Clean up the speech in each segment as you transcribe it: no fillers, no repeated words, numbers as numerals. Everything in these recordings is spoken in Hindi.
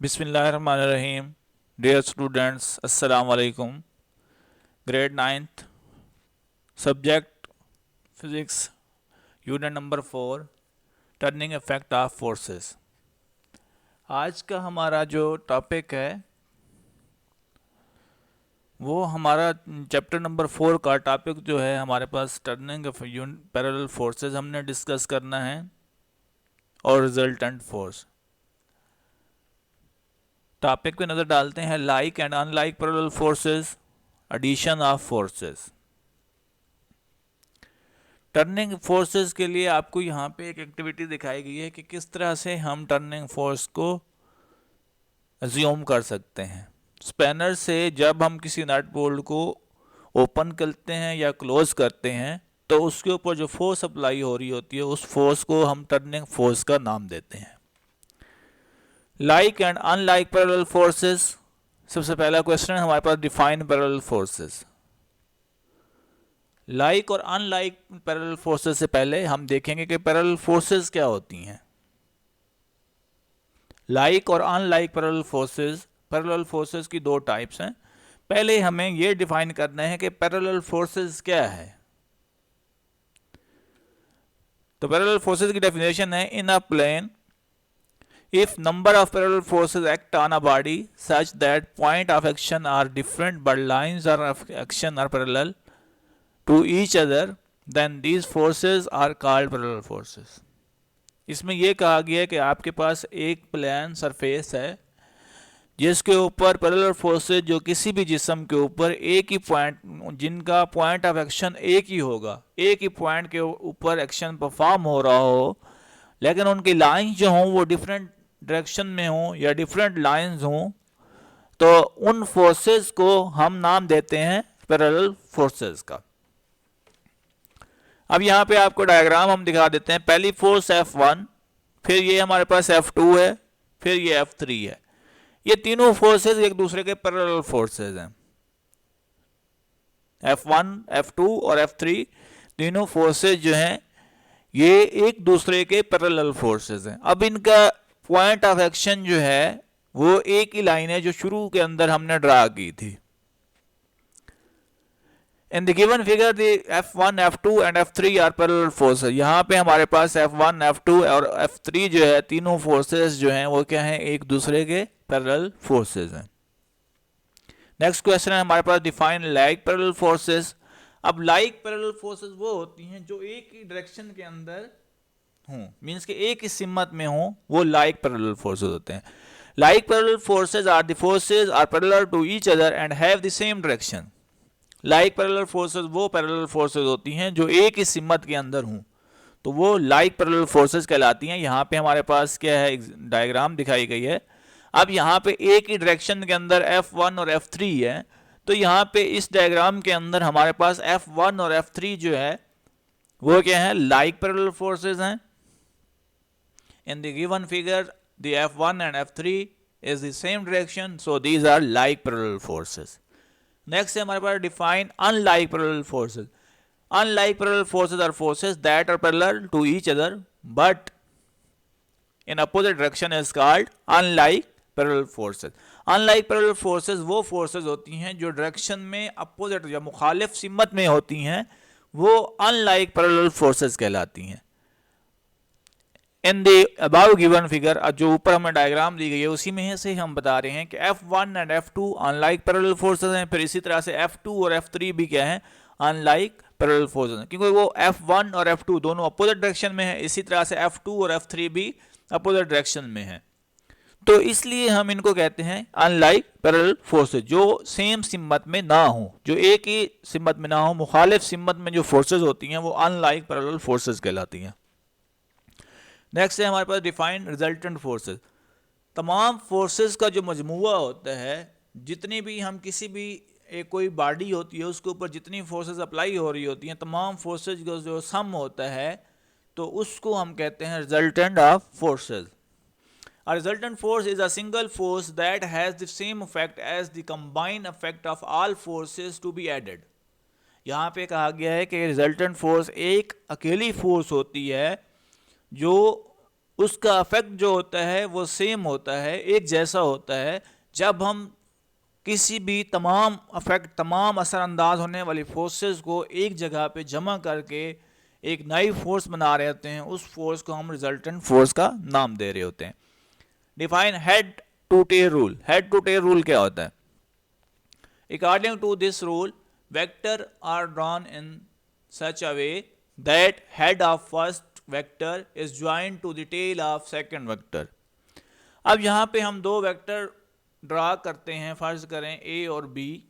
बिस्मिल्लाहिर्रहमानिर्रहीम। डियर स्टूडेंट्स, अस्सलाम वालेकुम। Grade 9th, subject physics, unit number 4, turning effect of forces. आज का हमारा जो टॉपिक है वो हमारा चैप्टर नंबर 4 का टॉपिक जो है हमारे पास टर्निंग पैरेलल फोर्सेस हमने डिस्कस करना है और रिजल्टेंट फोर्स। टॉपिक पे नज़र डालते हैं। Like and unlike parallel forces, addition of forces. Turning forces के लिए आपको यहाँ पे एक एक्टिविटी दिखाई गई है कि किस तरह से हम टर्निंग फोर्स को अज्यूम कर सकते हैं। स्पैनर से जब हम किसी नट बोल्ट को ओपन करते हैं या क्लोज करते हैं तो उसके ऊपर जो फोर्स अप्लाई हो रही होती है उस फोर्स को हम टर्निंग फोर्स का नाम देते हैं। Like and unlike parallel forces. सबसे पहला क्वेश्चन हमारे पास, डिफाइन पैरेलल फोर्सेस। लाइक और अनलाइक पैरेलल फोर्सेस से पहले हम देखेंगे कि पैरेलल फोर्सेस क्या होती हैं। लाइक और अनलाइक पैरेलल फोर्सेस की दो टाइप्स हैं। पहले हमें यह डिफाइन करना है कि पैरेलल फोर्सेस क्या है। तो पैरेलल फोर्सेस की डेफिनेशन है, इन अ plane if number of parallel forces act on a body such that point of action are different but lines of action are parallel to each other, then these forces are called parallel forces. इसमें यह कहा गया है कि आपके पास एक प्लेन सरफेस है जिसके ऊपर पैरेलल फोर्सेस जो किसी भी जिस्म के ऊपर एक ही पॉइंट, जिनका पॉइंट ऑफ एक्शन एक ही होगा, एक ही पॉइंट के ऊपर एक्शन परफॉर्म हो रहा हो, लेकिन उनकी लाइंस जो हों वो डिफरेंट डायरेक्शन में हों या डिफरेंट लाइंस हों, तो उन फोर्सेस को हम नाम देते हैं पैरेलल फोर्सेस का। अब यहाँ पे आपको डायग्राम हम दिखा देते हैं। पहली फोर्स F1, फिर ये हमारे पास F2 है, फिर ये F3 है। ये तीनों फोर्सेस एक दूसरे के पैरेलल फोर्सेस हैं। F1, F2 और F3 तीनों फोर्सेस जो हैं ये एक दूसरे के पैरेलल फोर्सेस हैं। अब इनका पॉइंट ऑफ एक्शन जो है वो एक ही लाइन है जो शुरू के अंदर हमने ड्रा की थी। In the given figure the F1, F2 and F3 are parallel forces. यहाँ पे हमारे पास F1, F2 और F3 जो है, तीनों फोर्सेस जो हैं वो क्या हैं, एक दूसरे के पैरेलल फोर्सेस हैं। नेक्स्ट क्वेश्चन है हमारे पास, डिफाइन लाइक पैरेलल फोर्सेस। अब लाइक पैरेलल फोर्सेस वो होती हैं जो एक ही डायरेक्शन के अंदर हों, मींस कि एक ही सिमत में हों, वो लाइक पैरेलल फोर्सेस होते हैं। Like parallel forces are the forces are parallel to each other and have the same direction. Like parallel forces वो पैरेलल फोर्सेस होती हैं जो एक ही सिमत के अंदर हों, तो वो लाइक पैरेलल फोर्सेस कहलाती हैं। यहाँ पे हमारे पास क्या है, डायग्राम दिखाई गई है। अब यहाँ पे एक ही डायरेक्शन के अंदर F1 और F3 है, तो यहाँ पे इस डायग्राम के अंदर हमारे पास F1 और F3 जो है वो क्या है, लाइक पैरेलल फोर्सेस हैं। In the given figure, the F1 and F3 is the same direction, so these are like parallel forces. Next है हमारे पास, define unlike parallel forces. Unlike parallel forces are forces that are parallel to each other but in opposite direction is called unlike parallel forces. Unlike parallel forces वो forces होती हैं जो डायरेक्शन में अपोजिट या मुखालिफ सिमत में होती हैं, वो unlike parallel forces कहलाती हैं। In the above given figure, जो ऊपर हमें डायग्राम दी गई है उसी में से हम बता रहे हैं कि F1 and F2 unlike parallel forces हैं। फिर इसी तरह से F2 और F3 भी क्या है, अनलाइक पैरेलल फोर्सेस हैं, क्योंकि वो F1 और F2 दोनों अपोजिट डायरेक्शन में है। इसी तरह से F2 और F3 भी अपोजिट डायरेक्शन में है, तो इसलिए हम इनको कहते हैं अनलाइक पैरेलल फोर्सेस, जो सेम सिमत में ना हो, जो एक ही सिमत में ना हो, मुखालिफ सिमत में जो फोर्सेस होती हैं वो अनलाइक पैरेलल फोर्सेस कहलाती हैं। नेक्स्ट है हमारे पास, डिफाइन रिजल्टेंट फोर्सेस। तमाम फोर्सेस का जो मजमुआ होता है, जितनी भी हम किसी भी एक कोई बॉडी होती है उसके ऊपर जितनी फोर्सेस अप्लाई हो रही होती हैं, तमाम फोर्सेस का जो सम होता है तो उसको हम कहते हैं resultant of forces. A resultant force is a single force that has the same effect as the combined effect of all forces to be added. यहाँ पे कहा गया है कि रिजल्टेंट फोर्स एक अकेली फोर्स होती है जो उसका इफेक्ट जो होता है वो सेम होता है, एक जैसा होता है। जब हम किसी भी तमाम असरअंदाज होने वाली फोर्सेस को एक जगह पे जमा करके एक नई फोर्स बना रहे होते हैं, उस फोर्स को हम रिजल्टेंट फोर्स का नाम दे रहे होते हैं। Define head to tail rule. Head to tail rule क्या होता है? According to this rule, vector are drawn in such a way that head of first vector is joined to the tail of second vector. अब यहाँ पे हम दो वेक्टर ड्रा करते हैं, फर्ज करें ए और बी।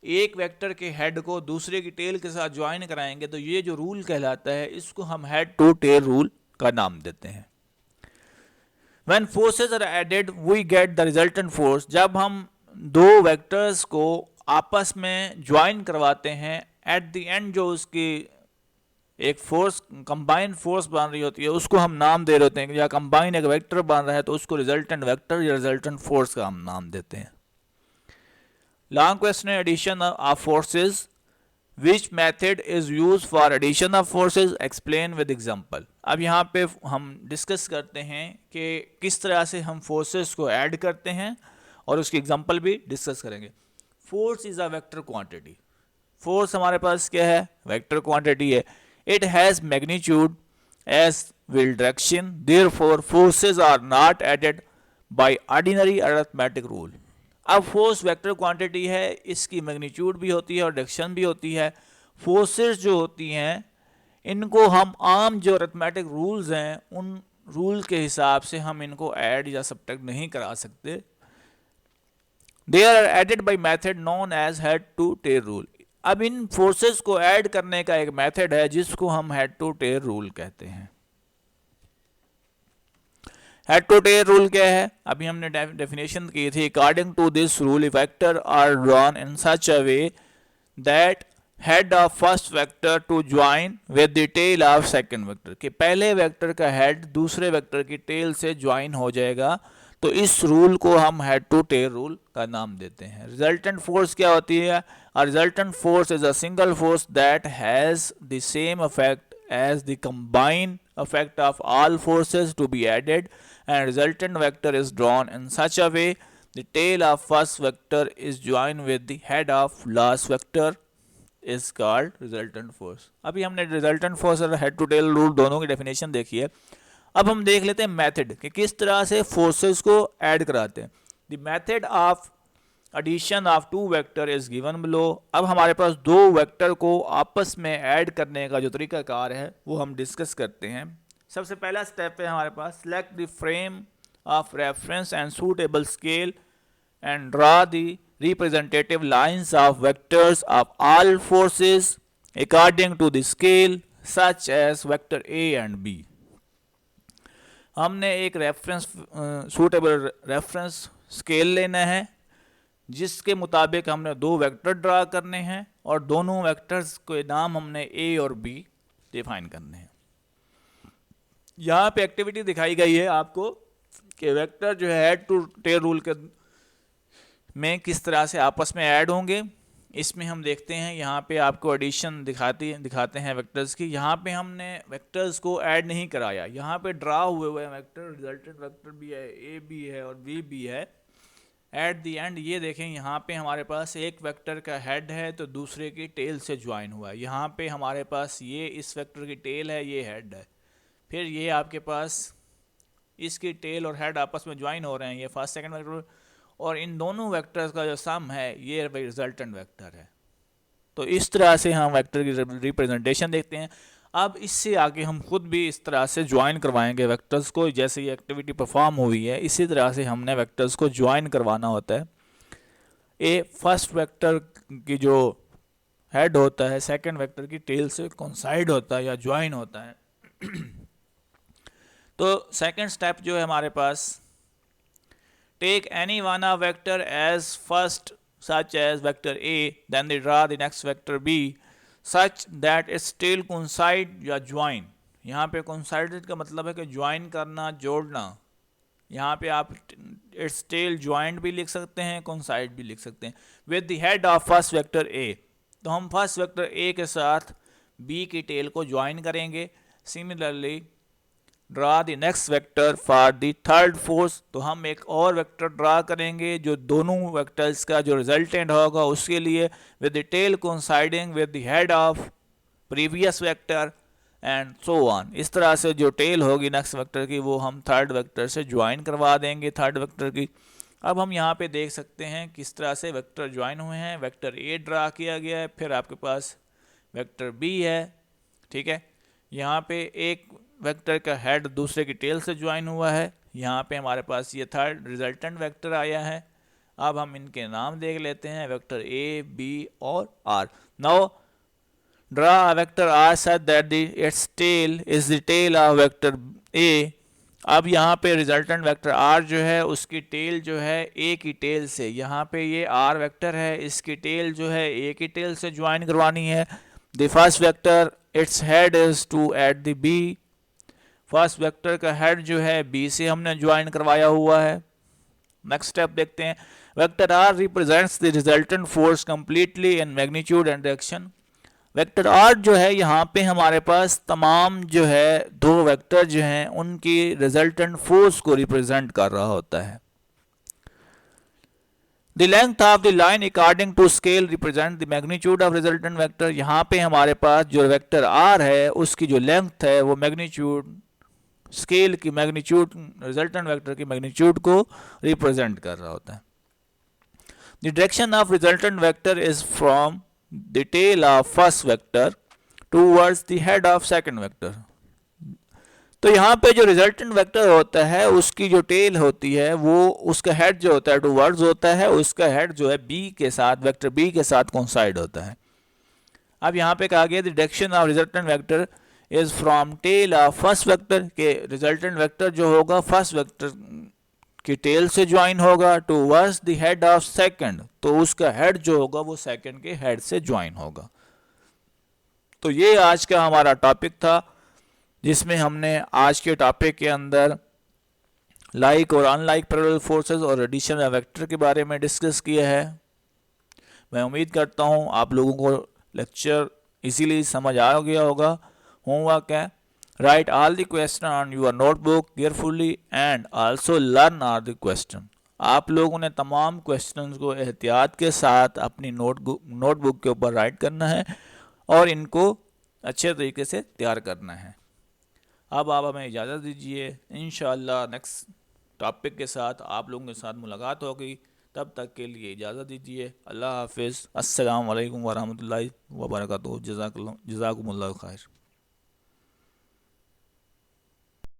एक वेक्टर के हेड को दूसरे की टेल के साथ ज्वाइन कराएंगे, तो ये जो रूल कहलाता है इसको हम हेड टू टेल रूल का नाम देते हैं। When forces are added, we get the resultant force। जब हम दो वेक्टर्स को आपस में ज्वाइन करवाते हैं, एट द एंड जो उसकी एक फोर्स कंबाइन फोर्स बन रही होती है उसको हम नाम दे रहे होते हैं, या कंबाइन एक वेक्टर बन रहा है तो उसको रिजल्टेंट वेक्टर या रिजल्टेंट फोर्स का हम नाम देते हैं। लॉन्ग क्वेश्चन है addition of forces. Which method is use for addition of forces, explain with example. अब यहाँ पे हम डिस्कस करते हैं कि किस तरह से हम फोर्सेस को ऐड करते हैं और उसकी एग्जांपल भी डिस्कस करेंगे। Force is a vector quantity. Force हमारे पास क्या है? वेक्टर क्वांटिटी है। It has magnitude as well direction, therefore forces are not added by ordinary arithmetic rule. अब फोर्स वेक्टर क्वांटिटी है, इसकी मैग्नीट्यूड भी होती है और डायरेक्शन भी होती है। फोर्सेस जो होती हैं इनको हम आम जो अरिथमेटिक रूल्स हैं उन रूल के हिसाब से हम इनको ऐड या सब्ट्रैक्ट नहीं करा सकते। They are added by method known as head to tail rule. अब इन फोर्सेस को ऐड करने का एक मेथड है जिसको हम हेड टू टेल रूल कहते हैं। हेड टू टेल रूल क्या है? अभी हमने डेफिनेशन की थी। According to this rule, vector are drawn in such a way that head of first vector to join with the tail of second vector, कि पहले वेक्टर का हेड दूसरे वेक्टर की टेल से ज्वाइन हो जाएगा, तो इस रूल को हम हेड टू टेल रूल का नाम देते हैं। रिजल्टेंट फोर्स क्या होती है? A resultant force is a single force that has the same effect as the combined effect of all forces to be added, and resultant vector is drawn in such a way the tail of first vector is joined with the head of last vector is called resultant force। अभी हमने resultant force और head to tail rule दोनों की definition देखी है। अब हम देख लेते हैं मेथड कि किस तरह से फोर्सेस को ऐड कराते हैं। The method of addition of two vector is given below. अब हमारे पास दो वेक्टर को आपस में ऐड करने का जो तरीकाकार है वो हम डिस्कस करते हैं। सबसे पहला स्टेप है हमारे पास, select the frame of reference and suitable scale and draw the representative lines of vectors of all forces according to the scale such as vector A and B. हमने एक रेफरेंस सूटेबल रेफरेंस स्केल लेना है जिसके मुताबिक हमने दो वेक्टर ड्रा करने हैं और दोनों वेक्टर्स के नाम हमने ए और बी डिफाइन करने हैं। यहाँ पे एक्टिविटी दिखाई गई है आपको कि वेक्टर जो है हेड टू टेल रूल के में किस तरह से आपस में ऐड होंगे। इसमें हम देखते हैं यहाँ पे आपको एडिशन दिखाते हैं वेक्टर्स की। यहाँ पे हमने वेक्टर्स को ऐड नहीं कराया, यहाँ पे ड्रा हुए वेक्टर, रिजल्टेंट वेक्टर भी है, ए भी है और बी भी है। एट द एंड ये देखें यहाँ पे हमारे पास एक वेक्टर का हेड है तो दूसरे की टेल से ज्वाइन हुआ है। यहाँ पे हमारे पास ये इस वेक्टर की टेल है, ये हेड है। फिर ये आपके पास इसकी टेल और हेड आपस में ज्वाइन हो रहे हैं, ये फर्स्ट सेकंड वेक्टर, और इन दोनों वेक्टर्स का जो सम है ये रिजल्टेंट वेक्टर है। तो इस तरह से हम वेक्टर की रिप्रेजेंटेशन देखते हैं। अब इससे आगे हम खुद भी इस तरह से ज्वाइन करवाएंगे वेक्टर्स को। जैसे ये एक्टिविटी परफॉर्म हुई है इसी तरह से हमने वेक्टर्स को ज्वाइन करवाना होता है। ए फर्स्ट वेक्टर की जो हेड होता है सेकंड वेक्टर की टेल से कोइंसाइड होता है या ज्वाइन होता है। तो सेकंड स्टेप जो है हमारे पास, take any one of vector as first such as vector A, then they draw the next vector B such that its tail coincide या join। यहाँ पे coincided का मतलब है कि join करना, जोड़ना। यहाँ पे आप its tail joined भी लिख सकते हैं, coincide भी लिख सकते हैं। with the head of first vector A, तो हम फर्स्ट वेक्टर A के साथ B की टेल को ज्वाइन करेंगे। Similarly draw the next vector for the third force. तो हम एक और वेक्टर ड्रा करेंगे जो दोनों वेक्टर्स का जो रिजल्टेंट होगा उसके लिए, with the tail coinciding with the head of previous vector and so on. इस तरह से जो टेल होगी नेक्स्ट वेक्टर की वो हम थर्ड वेक्टर से ज्वाइन करवा देंगे थर्ड वेक्टर की। अब हम यहाँ पे देख सकते हैं किस तरह से वेक्टर ज्वाइन हुए हैं। वेक्टर ए ड्रा किया गया है, फिर आपके पास वेक्टर बी है, ठीक है। यहाँ पे एक वेक्टर का हेड दूसरे की टेल से ज्वाइन हुआ है। यहाँ पे हमारे पास ये थर्ड रिजल्टेंट वेक्टर आया है। अब हम इनके नाम देख लेते हैं, वेक्टर ए, बी और R. Now draw a vector R such that its tail is the tail of vector A. अब यहाँ पे रिजल्टेंट वेक्टर आर जो है उसकी टेल जो है ए की टेल से, यहाँ पे ये आर वेक्टर है, इसकी टेल जो है ए की टेल से ज्वाइन करवानी है। The first vector its head is to at the B. First vector का हेड जो है बी से हमने ज्वाइन करवाया हुआ है। नेक्स्ट स्टेप देखते हैं। Vector R represents the resultant force completely in magnitude and direction. Vector R जो है यहाँ पे हमारे पास तमाम जो है दो वेक्टर जो हैं उनकी रिजल्टेंट फोर्स को रिप्रेजेंट कर रहा होता है। The length of the line according to scale represent the magnitude of resultant vector. यहाँ पे हमारे पास जो वेक्टर आर है उसकी जो लेंथ है वो मैग्नीट्यूड, स्केल की मैग्नीट्यूड, रिजल्टेंट वेक्टर की मैग्नीट्यूड को रिप्रेजेंट कर रहा होता है। The direction of resultant vector is from the tail of first vector towards the head of second vector। तो यहाँ पे जो रिजल्टेंट वेक्टर होता है उसकी जो टेल होती है वो उसका हेड जो होता है टूवर्ड्स होता है, उसका हेड जो है बी के साथ, वेक्टर बी के साथ कोइंसाइड होता है। अब यहाँ पे कहा गया the direction of resultant vector is from tail of first vector, के रिजल्टेंट वेक्टर जो होगा फर्स्ट वेक्टर की टेल से ज्वाइन होगा towards the head of second, तो उसका हेड जो होगा वो सेकंड के हेड से ज्वाइन होगा। तो ये आज का हमारा टॉपिक था जिसमें हमने आज के टॉपिक के अंदर लाइक और अनलाइक पैरेलल फोर्सेस और एडिशन ऑफ वेक्टर के बारे में डिस्कस किया है। मैं उम्मीद करता हूँ आप लोगों को लेक्चर इजीली समझ आ गया होगा। होमवर्क है, write all the question on your notebook carefully and also learn all the question। आप लोगों ने तमाम क्वेश्चंस को एहतियात के साथ अपनी नोटबुक के ऊपर राइट करना है और इनको अच्छे तरीके से तैयार करना है। अब आप हमें इजाज़त दीजिए, इंशाअल्लाह नेक्स्ट टॉपिक के साथ आप लोगों के साथ मुलाकात होगी। तब तक के लिए इजाज़त दीजिए। अल्लाह हाफिज़। अस्सलाम वालेकुम वरहमतुल्लाहि वबरकातुहू। जज़ाकुमुल्लाह खैर।